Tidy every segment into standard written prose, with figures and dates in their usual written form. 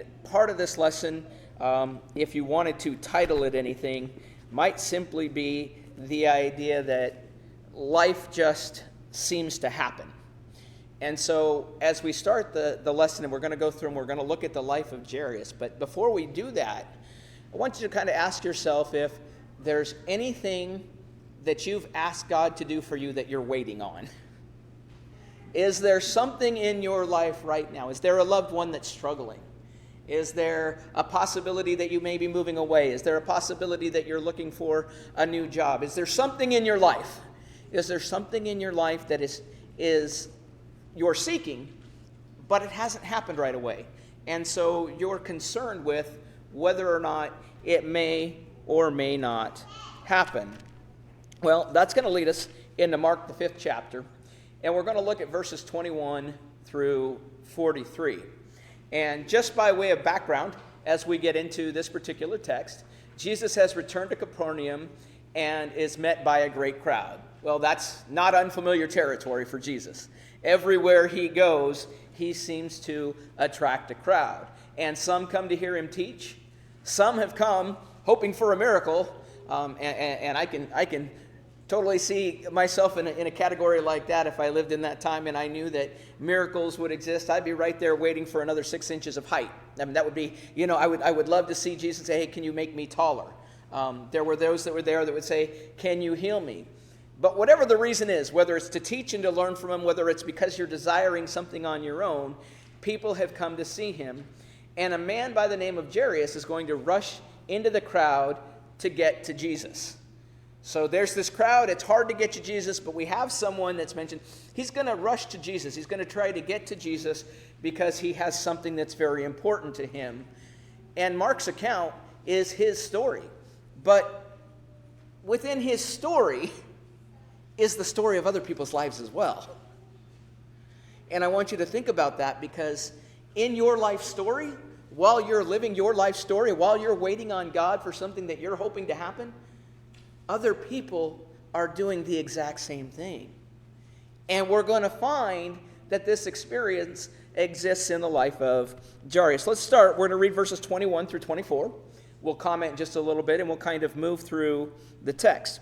And part of this lesson, if you wanted to title it anything, might simply be the idea that life just seems to happen. And so as we start the lesson, and we're going to go through and we're going to look at the life of Jairus, but before we do that, I want you to kind of ask yourself if there's anything that you've asked God to do for you that you're waiting on. Is there something in your life right now? Is there a loved one that's struggling? Is there a possibility that you may be moving away? Is there a possibility that you're looking for a new job? Is there something in your life? Is there something in your life that is you're seeking, but it hasn't happened right away? And so you're concerned with whether or not it may or may not happen. Well, that's going to lead us into Mark, the 5th chapter. And we're going to look at verses 21 through 43. And just by way of background, as we get into this particular text, Jesus has returned to Capernaum and is met by a great crowd. Well, that's not unfamiliar territory for Jesus. Everywhere he goes, he seems to attract a crowd. And some come to hear him teach. Some have come hoping for a miracle. And I can totally see myself in a category like that. If I lived in that time and I knew that miracles would exist, I'd be right there waiting for another 6 inches of height. I mean, that would be, I would love to see Jesus say, hey, can you make me taller? There were those that were there that would say, can you heal me? But whatever the reason is, whether it's to teach and to learn from him, whether it's because you're desiring something on your own, people have come to see him. And a man by the name of Jairus is going to rush into the crowd to get to Jesus. So there's this crowd. It's hard to get to Jesus, but we have someone that's mentioned. He's going to rush to Jesus. He's going to try to get to Jesus because he has something that's very important to him. And Mark's account is his story. But within his story is the story of other people's lives as well. And I want you to think about that, because in your life story, while you're living your life story, while you're waiting on God for something that you're hoping to happen, other people are doing the exact same thing. And we're going to find that this experience exists in the life of Jairus. Let's start. We're going to read verses 21 through 24. We'll comment just a little bit and we'll kind of move through the text.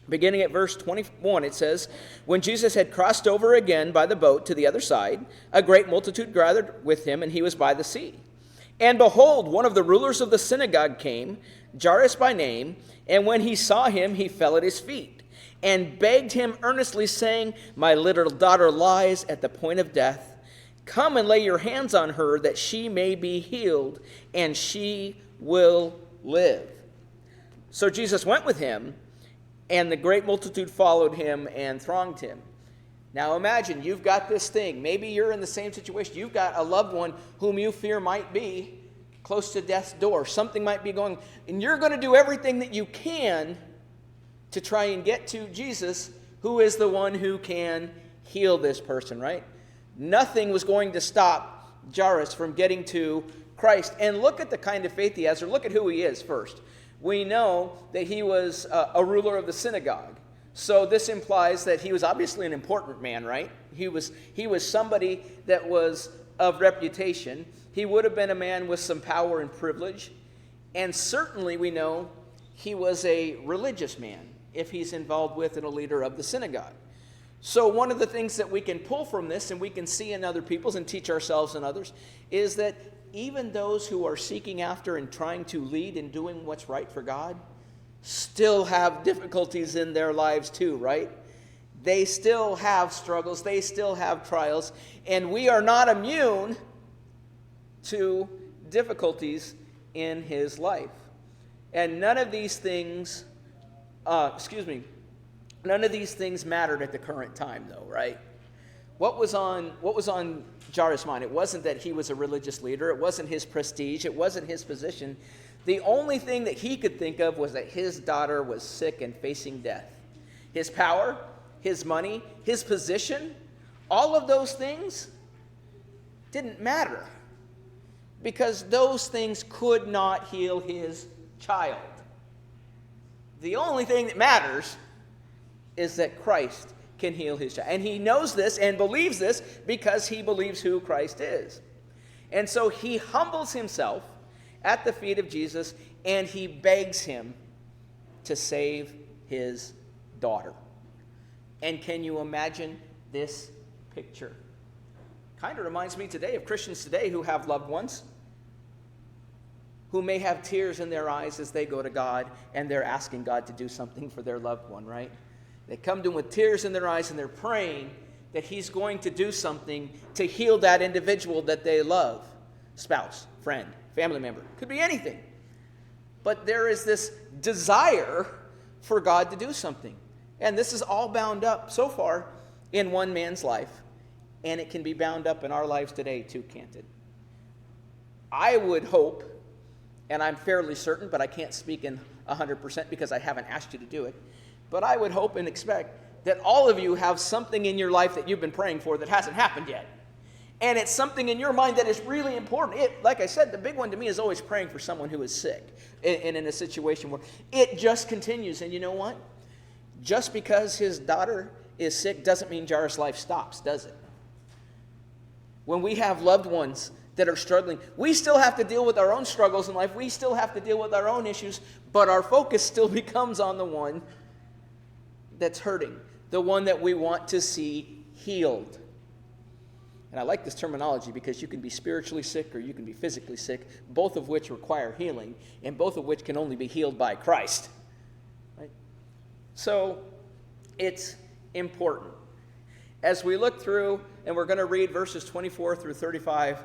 Beginning at verse 21, it says, when Jesus had crossed over again by the boat to the other side, a great multitude gathered with him, and he was by the sea. And behold, one of the rulers of the synagogue came, Jairus by name, and when he saw him, he fell at his feet, and begged him earnestly, saying, my little daughter lies at the point of death. Come and lay your hands on her, that she may be healed, and she will live. So Jesus went with him, and the great multitude followed him and thronged him. Now imagine, you've got this thing. Maybe you're in the same situation. You've got a loved one whom you fear might be close to death's door. Something might be going, and you're going to do everything that you can to try and get to Jesus, who is the one who can heal this person, right? Nothing was going to stop Jairus from getting to Christ. And look at the kind of faith he has, or look at who he is first. We know that he was a ruler of the synagogue. So this implies that he was obviously an important man, right? He was somebody that was of reputation. He would have been a man with some power and privilege. And certainly we know he was a religious man if he's involved with and a leader of the synagogue. So one of the things that we can pull from this, and we can see in other people's and teach ourselves and others, is that even those who are seeking after and trying to lead in doing what's right for God still have difficulties in their lives too, right? They still have struggles. They still have trials. And we are not immune to difficulties in his life. And none of these things, none of these things mattered at the current time though, right? What was on Jairus' mind? It wasn't that he was a religious leader. It wasn't his prestige. It wasn't his position. The only thing that he could think of was that his daughter was sick and facing death. His power, his money, his position, all of those things didn't matter, because those things could not heal his child. The only thing that matters is that Christ can heal his child. And he knows this and believes this because he believes who Christ is. And so he humbles himself at the feet of Jesus, and he begs him to save his daughter. And can you imagine this picture? Kind of reminds me today of Christians today who have loved ones who may have tears in their eyes as they go to God and they're asking God to do something for their loved one, right? They come to him with tears in their eyes and they're praying that he's going to do something to heal that individual that they love. Spouse, friend, family member. Could be anything. But there is this desire for God to do something. And this is all bound up so far in one man's life. And it can be bound up in our lives today too, can't it? I would hope, and I'm fairly certain, but I can't speak in 100% because I haven't asked you to do it, but I would hope and expect that all of you have something in your life that you've been praying for that hasn't happened yet. And it's something in your mind that is really important. Like I said, the big one to me is always praying for someone who is sick and in a situation where it just continues. And you know what? Just because his daughter is sick doesn't mean Jairus' life stops, does it? When we have loved ones that are struggling, we still have to deal with our own struggles in life. We still have to deal with our own issues, but our focus still becomes on the one that's hurting, the one that we want to see healed. And I like this terminology because you can be spiritually sick or you can be physically sick, both of which require healing, and both of which can only be healed by Christ. Right? So it's important. As we look through, and we're going to read verses 24 through 35,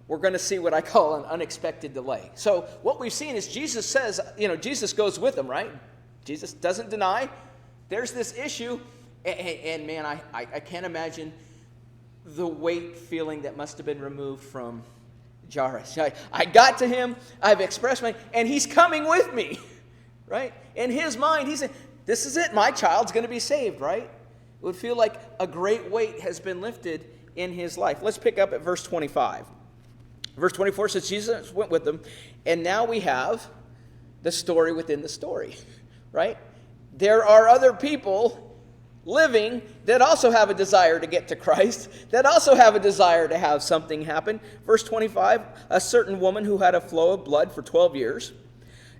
we're going to see what I call an unexpected delay. So what we've seen is Jesus says, Jesus goes with them, right? Jesus doesn't deny. There's this issue, and man, I can't imagine the weight feeling that must have been removed from Jairus. I got to him, I've expressed and he's coming with me, right? In his mind, he's saying, this is it, my child's going to be saved, right? It would feel like a great weight has been lifted in his life. Let's pick up at verse 25. Verse 24 says, Jesus went with them, and now we have the story within the story, right? There are other people living that also have a desire to get to Christ, that also have a desire to have something happen. Verse 25, a certain woman who had a flow of blood for 12 years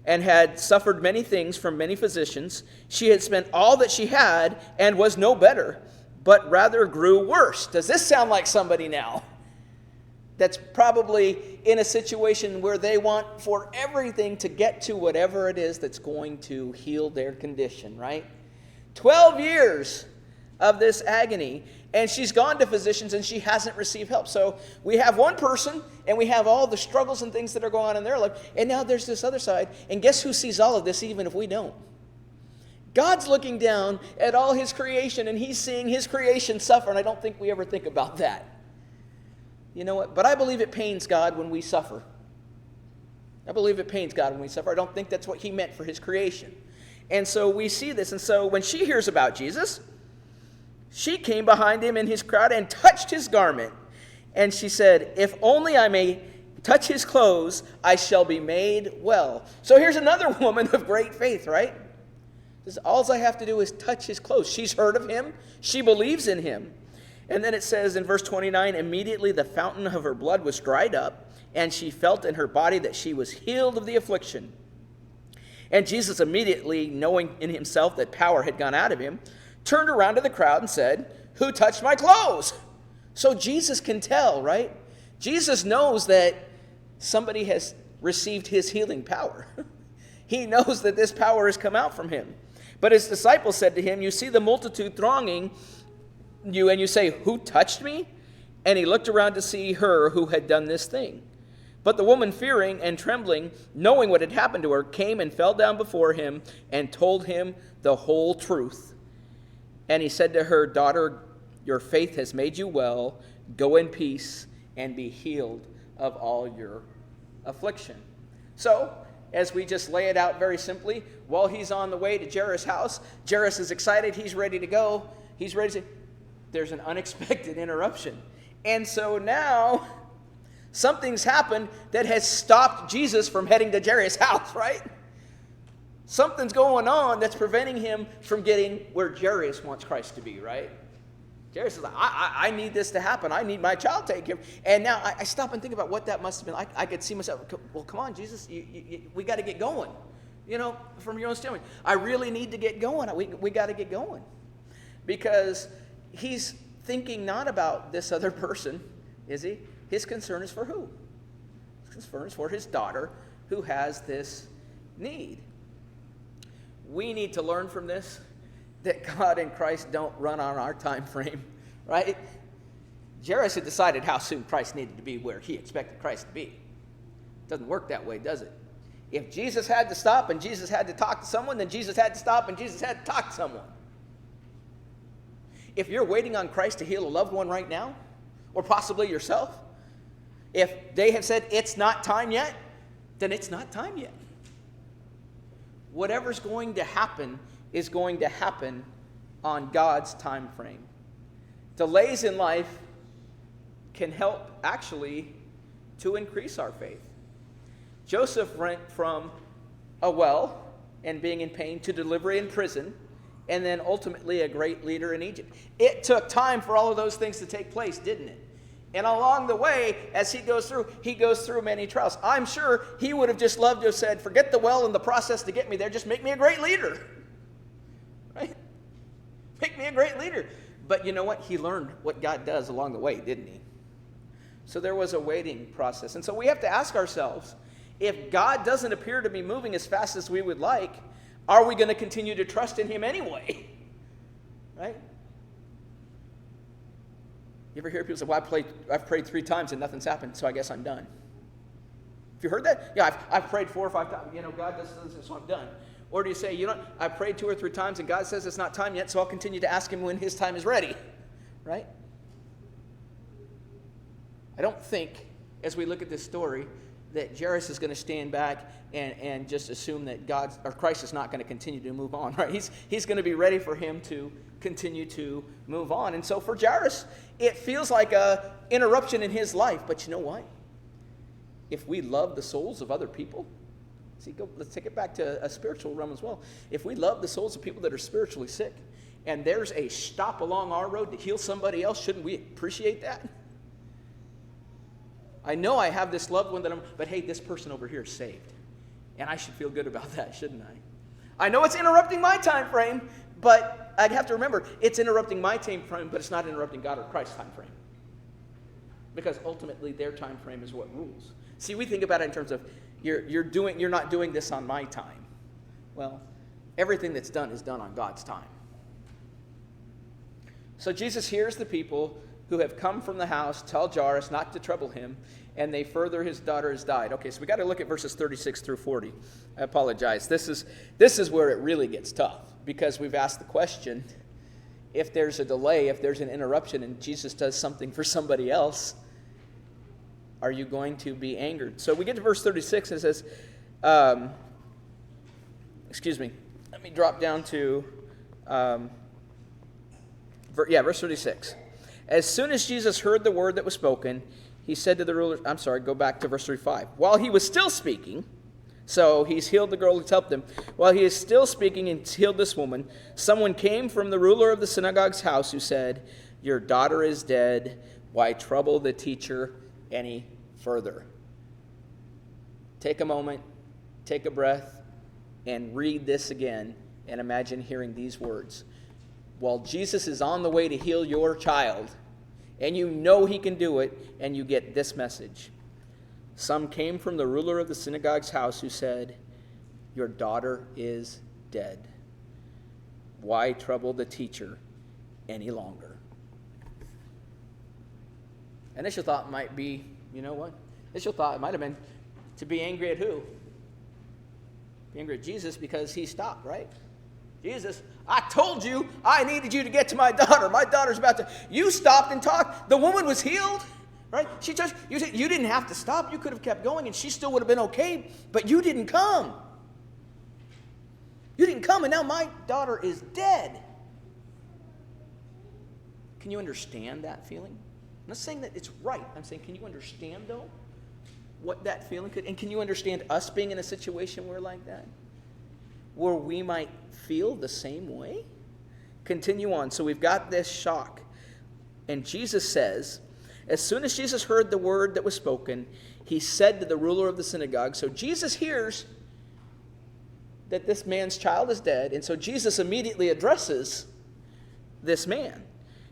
and had suffered many things from many physicians, she had spent all that she had and was no better, but rather grew worse. Does this sound like somebody now that's probably in a situation where they want for everything to get to whatever it is that's going to heal their condition, right? 12 years of this agony, and she's gone to physicians and she hasn't received help. So we have one person, and we have all the struggles and things that are going on in their life, and now there's this other side, and guess who sees all of this even if we don't? God's looking down at all his creation, and he's seeing his creation suffer, and I don't think we ever think about that. You know what? But I believe it pains God when we suffer. I believe it pains God when we suffer. I don't think that's what he meant for his creation. And so we see this. And so when she hears about Jesus, she came behind him in his crowd and touched his garment. And she said, if only I may touch his clothes, I shall be made well. So here's another woman of great faith, right? Says, all I have to do is touch his clothes. She's heard of him. She believes in him. And then it says in verse 29, immediately the fountain of her blood was dried up, and she felt in her body that she was healed of the affliction. And Jesus, immediately knowing in himself that power had gone out of him, turned around to the crowd and said, who touched my clothes? So Jesus can tell, right? Jesus knows that somebody has received his healing power. He knows that this power has come out from him. But his disciples said to him, you see the multitude thronging you, and you say, who touched me? And he looked around to see her who had done this thing. But the woman, fearing and trembling, knowing what had happened to her, came and fell down before him and told him the whole truth. And he said to her, daughter, your faith has made you well. Go in peace and be healed of all your affliction. So, as we just lay it out very simply, while he's on the way to Jairus' house, Jairus is excited. He's ready to go. He's ready to say, there's an unexpected interruption. And so now something's happened that has stopped Jesus from heading to Jairus' house, right? Something's going on that's preventing him from getting where Jairus wants Christ to be, right? Jairus is like, I need this to happen. I need my child taken care of. And now I stop and think about what that must have been like. I could see myself, well, come on, Jesus, we got to get going. From your own standpoint. I really need to get going. We got to get going. Because he's thinking not about this other person, is he? His concern is for who? His concern is for his daughter who has this need. We need to learn from this that God and Christ don't run on our time frame, right? Jairus had decided how soon Christ needed to be where he expected Christ to be. It doesn't work that way, does it? If Jesus had to stop and Jesus had to talk to someone, then Jesus had to stop and Jesus had to talk to someone. If you're waiting on Christ to heal a loved one right now, or possibly yourself, if they have said it's not time yet, then it's not time yet. Whatever's going to happen is going to happen on God's time frame. Delays in life can help actually to increase our faith. Joseph went from a well and being in pain to delivery in prison, and then ultimately a great leader in Egypt. It took time for all of those things to take place, didn't it? And along the way, as he goes through many trials. I'm sure he would have just loved to have said, forget the well and the process to get me there, just make me a great leader. Right? Make me a great leader. But you know what? He learned what God does along the way, didn't he? So there was a waiting process. And so we have to ask ourselves, if God doesn't appear to be moving as fast as we would like, are we going to continue to trust in him anyway? Right? You ever hear people say, well, I've prayed 3 times and nothing's happened, so I guess I'm done. Have you heard that? Yeah, I've prayed 4 or 5 times. God does this, so I'm done. Or do you say, I prayed 2 or 3 times and God says it's not time yet, so I'll continue to ask him when his time is ready. Right? I don't think, as we look at this story, that Jairus is going to stand back and just assume that God or Christ is not going to continue to move on. Right? He's going to be ready for him to continue to move on. And so for Jairus, it feels like a interruption in his life. But you know what? If we love the souls of other people, let's take it back to a spiritual realm as well. If we love the souls of people that are spiritually sick, and there's a stop along our road to heal somebody else, shouldn't we appreciate that? I know I have this loved one but hey, this person over here is saved. And I should feel good about that, shouldn't I? I know it's interrupting my time frame, but I'd have to remember, it's interrupting my time frame, but it's not interrupting God or Christ's time frame. Because ultimately their time frame is what rules. See, we think about it in terms of you're not doing this on my time. Well, everything that's done is done on God's time. So Jesus hears the people who have come from the house tell Jairus not to trouble him, and they further his daughter has died. Okay, so we got to look at verses 36 through 40. I apologize. This is where it really gets tough, because we've asked the question, if there's a delay, if there's an interruption, and Jesus does something for somebody else, are you going to be angered? So we get to verse 36, and it says, let me drop down to, verse 36. As soon as Jesus heard the word that was spoken, he said to the ruler, go back to verse 35. While he was still speaking, so he's healed the girl who's helped him. While he is still speaking and healed this woman, someone came from the ruler of the synagogue's house who said, your daughter is dead. Why trouble the teacher any further? Take a moment, take a breath, and read this again, and imagine hearing these words. While Jesus is on the way to heal your child, and you know he can do it, and you get this message. Some came from the ruler of the synagogue's house who said, your daughter is dead. Why trouble the teacher any longer? Initial thought might be, you know what? Initial thought might have been to be angry at who? Be angry at Jesus because he stopped, right? Jesus, I told you I needed you to get to my daughter. My daughter's about to... You stopped and talked. The woman was healed, right? She touched... You said you didn't have to stop. You could have kept going and she still would have been okay, but you didn't come. You didn't come, and now my daughter is dead. Can you understand that feeling? I'm not saying that it's right. I'm saying, can you understand, though, what that feeling could... And can you understand us being in a situation where like that? Where we might feel the same way? Continue on. So we've got this shock And Jesus says, as soon as Jesus heard the word that was spoken, he said to the ruler of the synagogue, so Jesus hears that this man's child is dead, and so Jesus immediately addresses this man.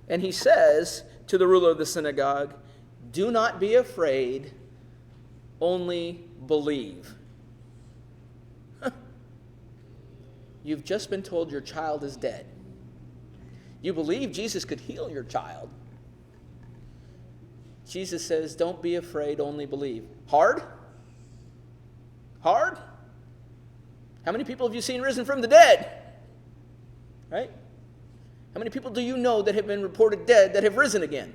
And he says to the ruler of the synagogue, do not be afraid, only believe. You've just been told your child is dead. You believe Jesus could heal your child. Jesus says, don't be afraid, only believe. Hard? Hard? How many people have you seen risen from the dead? Right? How many people do you know that have been reported dead that have risen again?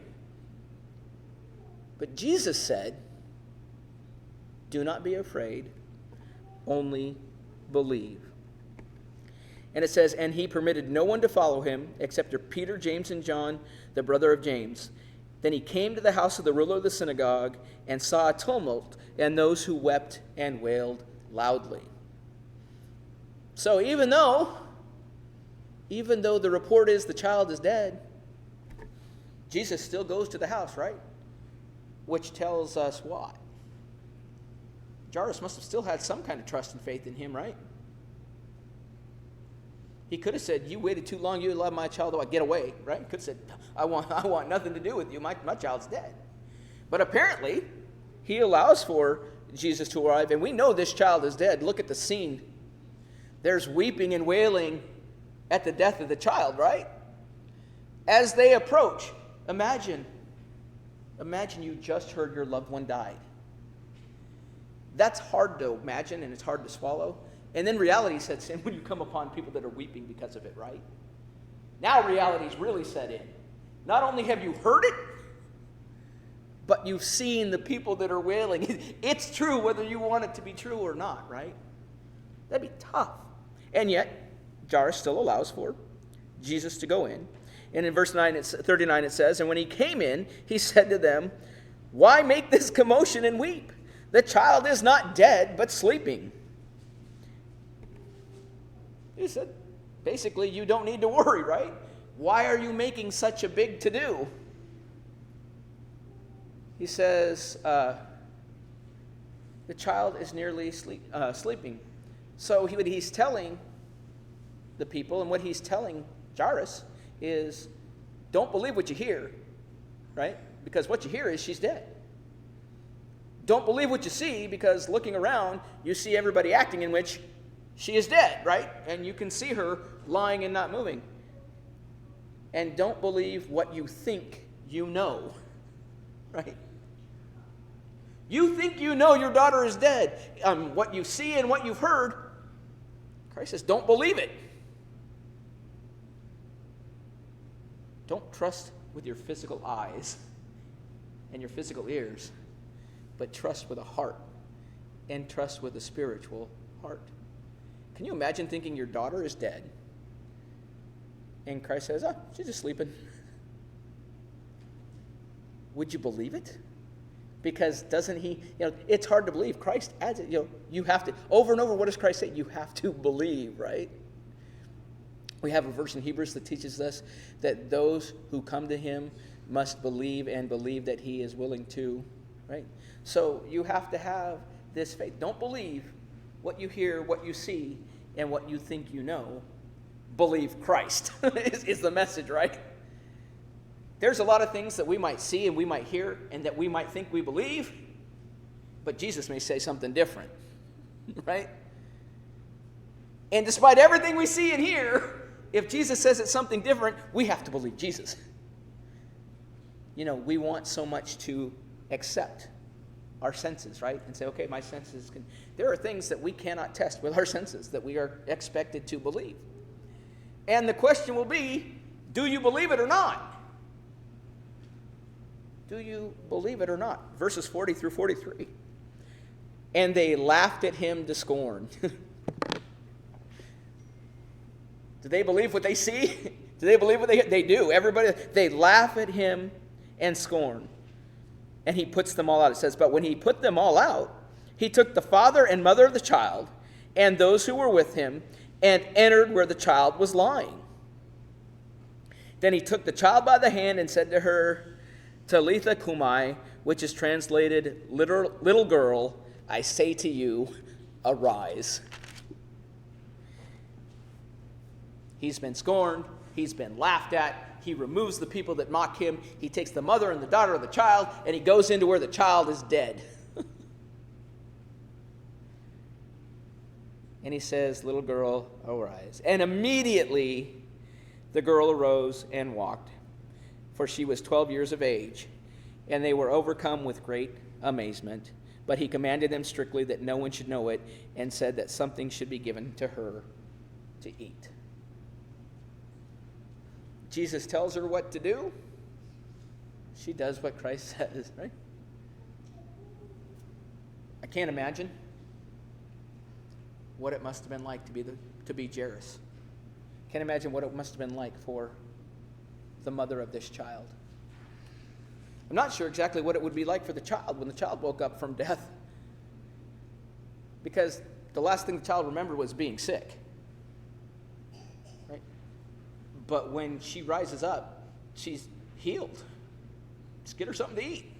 But Jesus said, do not be afraid, only believe. And it says, and he permitted no one to follow him except Peter, James, and John, the brother of James. Then he came to the house of the ruler of the synagogue and saw a tumult and those who wept and wailed loudly. So even though the report is the child is dead, Jesus still goes to the house, right? Which tells us what? Jairus must have still had some kind of trust and faith in him, right? He could have said, you waited too long, you allowed my child to get away, right? He could have said, I want nothing to do with you, my child's dead. But apparently, he allows for Jesus to arrive, and we know this child is dead. Look at the scene. There's weeping and wailing at the death of the child, right? As they approach, imagine you just heard your loved one died. That's hard to imagine, and it's hard to swallow. And then reality sets in when you come upon people that are weeping because of it, right? Now reality's really set in. Not only have you heard it, but you've seen the people that are wailing. It's true whether you want it to be true or not, right? That'd be tough. And yet, Jairus still allows for Jesus to go in. And in verse 39 it says, and when he came in, he said to them, why make this commotion and weep? The child is not dead, but sleeping. He said, basically, you don't need to worry, right? Why are you making such a big to-do? He says, the child is nearly sleeping. So what he's telling the people, and what he's telling Jairus, is don't believe what you hear, right? Because what you hear is she's dead. Don't believe what you see, because looking around, you see everybody acting in which she is dead, right? And you can see her lying and not moving. And don't believe what you think you know, right? You think you know your daughter is dead. What you see and what you've heard, Christ says, don't believe it. Don't trust with your physical eyes and your physical ears, but trust with a heart, and trust with a spiritual heart. Can you imagine thinking your daughter is dead? And Christ says, she's just sleeping. Would you believe it? Because doesn't he, it's hard to believe. Christ adds it, you have to, over and over, what does Christ say? You have to believe, right? We have a verse in Hebrews that teaches us that those who come to him must believe, and believe that he is willing to, right? So you have to have this faith. Don't believe what you hear, what you see, and what you think you know. Believe Christ is the message, right? There's a lot of things that we might see and we might hear and that we might think we believe, but Jesus may say something different, right? And despite everything we see and hear, if Jesus says it's something different, we have to believe Jesus. We want so much to accept our senses, right? And say, okay, my senses can... There are things that we cannot test with our senses that we are expected to believe. And the question will be, do you believe it or not? Do you believe it or not? Verses 40 through 43. And they laughed at him to scorn. Do they believe what they see? Do they believe what they do? Everybody, they laugh at him and scorn. And he puts them all out. It says, but when he put them all out, he took the father and mother of the child and those who were with him and entered where the child was lying. Then he took the child by the hand and said to her, Talitha cumi, which is translated, little girl, I say to you, arise. He's been scorned. He's been laughed at. He removes the people that mock him. He takes the mother and the daughter of the child, and he goes into where the child is dead. And he says, little girl, arise. And immediately the girl arose and walked, for she was 12 years of age. And they were overcome with great amazement. But he commanded them strictly that no one should know it, and said that something should be given to her to eat. Jesus tells her what to do. She does what Christ says, right? I can't imagine what it must have been like to be Jairus. Can't imagine what it must have been like for the mother of this child. I'm not sure exactly what it would be like for the child when the child woke up from death, because the last thing the child remembered was being sick. Right? But when she rises up, she's healed. Just get her something to eat.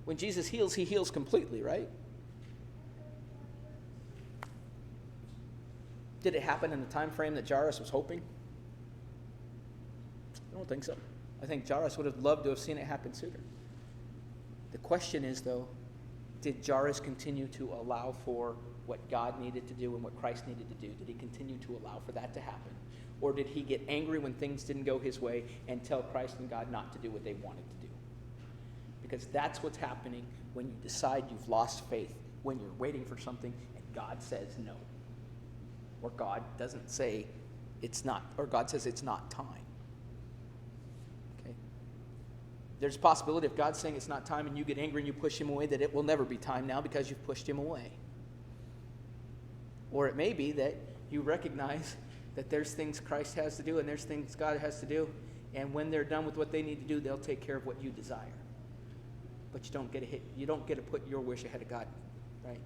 When Jesus heals, he heals completely, right? Did it happen in the time frame that Jairus was hoping? I don't think so. I think Jairus would have loved to have seen it happen sooner. The question is, though, did Jairus continue to allow for what God needed to do and what Christ needed to do? Did he continue to allow for that to happen? Or did he get angry when things didn't go his way and tell Christ and God not to do what they wanted to do? Because that's what's happening when you decide you've lost faith, when you're waiting for something and God says no. Or God doesn't say it's not, or God says it's not time. Okay? There's a possibility if God's saying it's not time and you get angry and you push him away, that it will never be time now because you've pushed him away. Or it may be that you recognize that there's things Christ has to do and there's things God has to do, and when they're done with what they need to do, they'll take care of what you desire. But you don't get to put your wish ahead of God, right?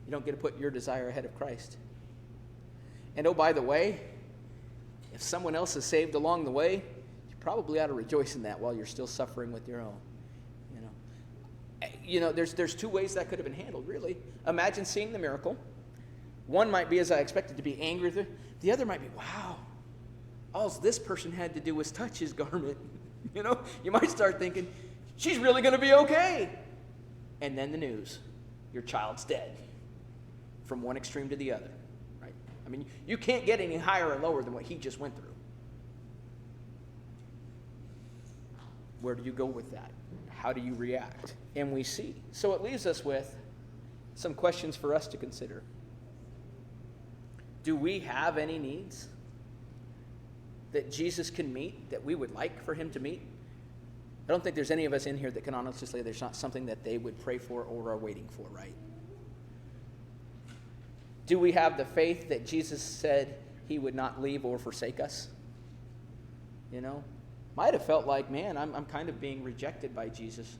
You don't get to put your desire ahead of Christ. And oh, by the way, if someone else is saved along the way, you probably ought to rejoice in that while you're still suffering with your own. There's two ways that could have been handled, really. Imagine seeing the miracle. One might be, as I expected, to be angry with her. The other might be, wow, all this person had to do was touch his garment. You might start thinking, she's really going to be okay. And then the news, your child's dead. From one extreme to the other. I mean, you can't get any higher or lower than what he just went through. Where do you go with that? How do you react? And we see. So it leaves us with some questions for us to consider. Do we have any needs that Jesus can meet, that we would like for him to meet? I don't think there's any of us in here that can honestly say there's not something that they would pray for or are waiting for, right? Do we have the faith that Jesus said he would not leave or forsake us? Might have felt like, man, I'm kind of being rejected by Jesus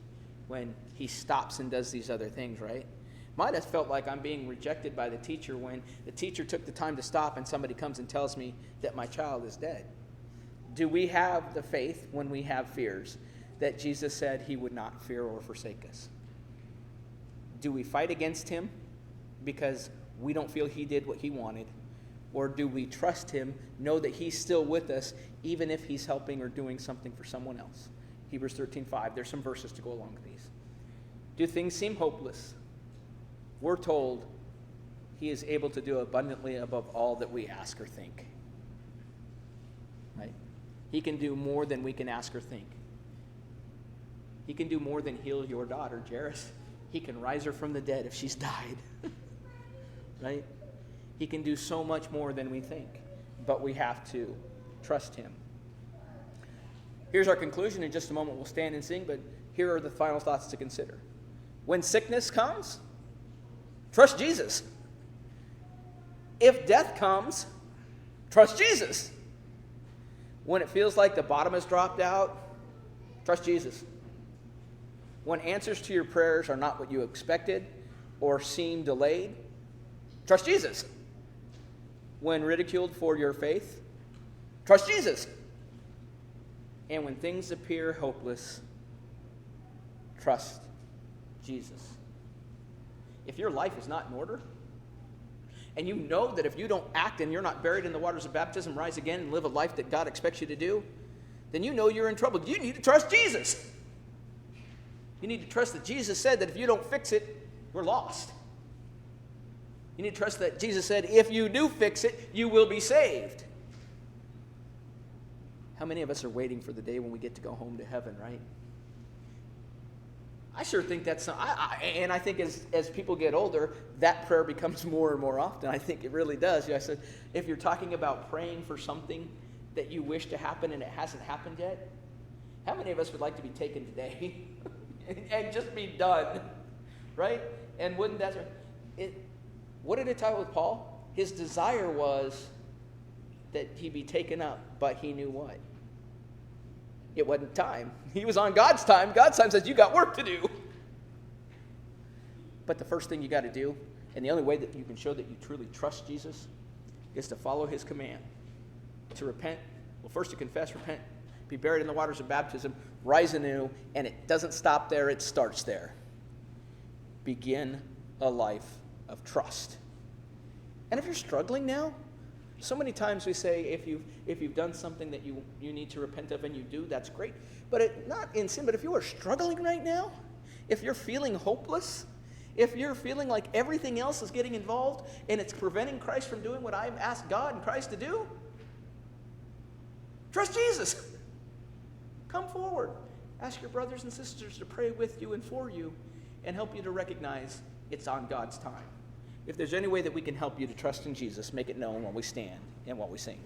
when he stops and does these other things, right? Might have felt like I'm being rejected by the teacher when the teacher took the time to stop and somebody comes and tells me that my child is dead. Do we have the faith when we have fears that Jesus said he would not fear or forsake us? Do we fight against him because we don't feel he did what he wanted? Or do we trust him, know that he's still with us, even if he's helping or doing something for someone else? Hebrews 13:5. There's some verses to go along with these. Do things seem hopeless? We're told he is able to do abundantly above all that we ask or think. Right? He can do more than we can ask or think. He can do more than heal your daughter, Jairus. He can rise her from the dead if she's died. Right? He can do so much more than we think, but we have to trust him. Here's our conclusion. In just a moment we'll stand and sing, but here are the final thoughts to consider. When sickness comes, trust Jesus. If death comes, trust Jesus. When it feels like the bottom has dropped out, trust Jesus. When answers to your prayers are not what you expected or seem delayed, trust Jesus. When ridiculed for your faith, trust Jesus. And when things appear hopeless, trust Jesus. If your life is not in order, and you know that if you don't act and you're not buried in the waters of baptism, rise again and live a life that God expects you to do, then you know you're in trouble. You need to trust Jesus. You need to trust that Jesus said that if you don't fix it, we're lost. You need to trust that Jesus said, if you do fix it, you will be saved. How many of us are waiting for the day when we get to go home to heaven, right? I sure think that's, and I think as people get older, that prayer becomes more and more often. I think it really does. I said, if you're talking about praying for something that you wish to happen and it hasn't happened yet, how many of us would like to be taken today and just be done, right? And wouldn't that, what did it tell with Paul? His desire was that he be taken up, but he knew what? It wasn't time. He was on God's time. God's time says, you got work to do. But the first thing you got to do, and the only way that you can show that you truly trust Jesus, is to follow his command. To repent. Well, first to confess, repent, be buried in the waters of baptism, rise anew, and it doesn't stop there, it starts there. Begin a life of trust. And if you're struggling now, so many times we say if you've done something that you need to repent of and you do, that's great. But not in sin, but if you are struggling right now, if you're feeling hopeless, if you're feeling like everything else is getting involved and it's preventing Christ from doing what I've asked God and Christ to do, trust Jesus. Come forward. Ask your brothers and sisters to pray with you and for you and help you to recognize it's on God's time. If there's any way that we can help you to trust in Jesus, make it known when we stand and what we sing.